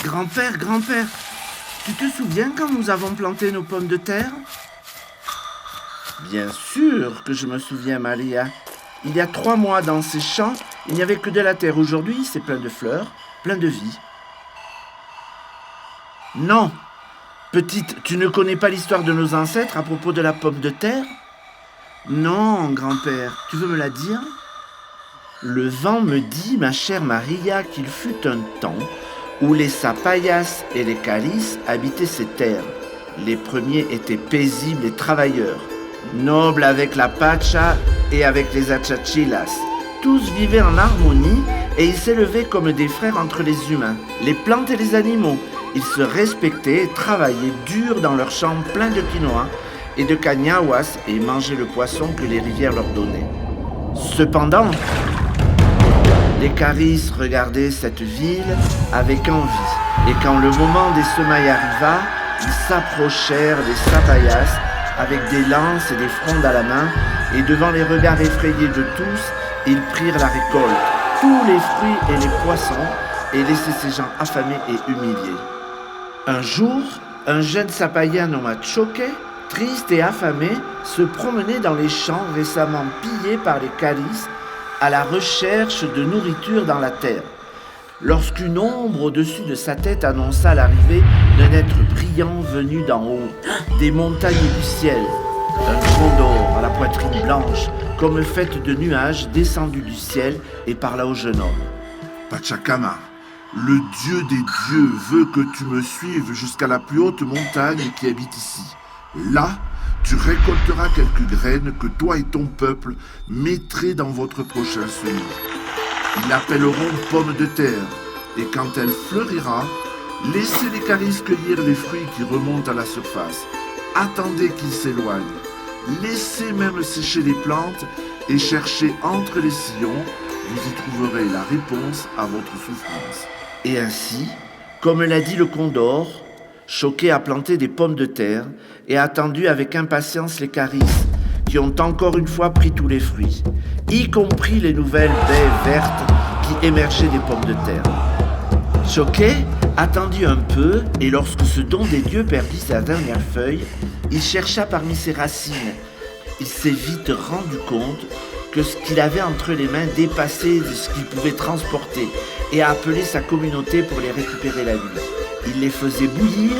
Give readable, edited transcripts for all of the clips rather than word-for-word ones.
Grand-père, tu te souviens quand nous avons planté nos pommes de terre ? Bien sûr que je me souviens, Maria. Il y a 3 mois, dans ces champs, il n'y avait que de la terre. Aujourd'hui, c'est plein de fleurs, plein de vie. Non, petite, tu ne connais pas l'histoire de nos ancêtres à propos de la pomme de terre ? Non, grand-père, tu veux me la dire ? Le vent me dit, ma chère Maria, qu'il fut un temps où les Sapayas et les Caris habitaient ces terres. Les premiers étaient paisibles et travailleurs, nobles avec la Pacha et avec les Achachilas. Tous vivaient en harmonie et ils s'élevaient comme des frères entre les humains, les plantes et les animaux. Ils se respectaient et travaillaient dur dans leurs champs pleins de quinoa et de cañahuas et mangeaient le poisson que les rivières leur donnaient. Cependant, les Caris regardaient cette ville avec envie, et quand le moment des semailles arriva, ils s'approchèrent des Sapayas avec des lances et des frondes à la main, et devant les regards effrayés de tous, ils prirent la récolte, tous les fruits et les poissons, et laissaient ces gens affamés et humiliés. Un jour, un jeune Sapaya nommé Choque, triste et affamé, se promenait dans les champs récemment pillés par les Caris, à la recherche de nourriture dans la terre, lorsqu'une ombre au-dessus de sa tête annonça l'arrivée d'un être brillant venu d'en haut, des montagnes du ciel, un condor à la poitrine blanche, comme faite de nuages descendus du ciel et parla au jeune homme. Pachacama, le Dieu des dieux veut que tu me suives jusqu'à la plus haute montagne qui habite ici. Là, tu récolteras quelques graines que toi et ton peuple mettrez dans votre prochain semis. Ils l'appelleront pomme de terre, et quand elle fleurira, laissez les Caris cueillir les fruits qui remontent à la surface. Attendez qu'ils s'éloignent. Laissez même sécher les plantes et cherchez entre les sillons, vous y trouverez la réponse à votre souffrance. Et ainsi, comme l'a dit le condor, Choqué a planté des pommes de terre et a attendu avec impatience les Caris, qui ont encore une fois pris tous les fruits, y compris les nouvelles baies vertes qui émergeaient des pommes de terre. Choqué attendit un peu, et lorsque ce don des dieux perdit sa dernière feuille, il chercha parmi ses racines. Il s'est vite rendu compte que ce qu'il avait entre les mains dépassait de ce qu'il pouvait transporter et a appelé sa communauté pour les récupérer la nuit. Il les faisait bouillir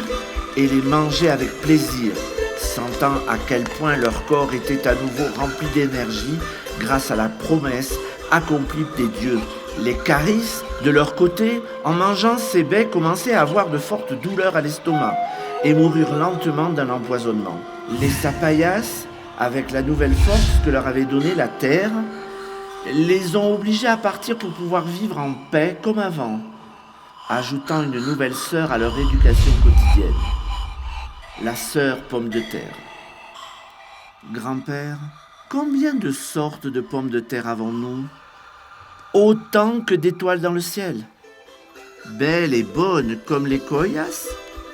et les mangeait avec plaisir, sentant à quel point leur corps était à nouveau rempli d'énergie grâce à la promesse accomplie des dieux. Les Caris, de leur côté, en mangeant ces baies, commençaient à avoir de fortes douleurs à l'estomac et moururent lentement d'un empoisonnement. Les Sapayas, avec la nouvelle force que leur avait donnée la terre, les ont obligés à partir pour pouvoir vivre en paix comme avant, ajoutant une nouvelle sœur à leur éducation quotidienne, la sœur pomme de terre. Grand-père, combien de sortes de pommes de terre avons-nous ? Autant que d'étoiles dans le ciel. Belles et bonnes comme les Koyas,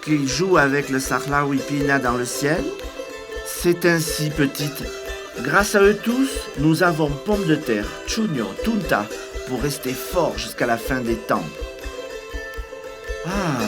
qui jouent avec le Sarlawipina dans le ciel. C'est ainsi, petite. Grâce à eux tous, nous avons pommes de terre, Chunyo, Tunta, pour rester forts jusqu'à la fin des temps. Ah,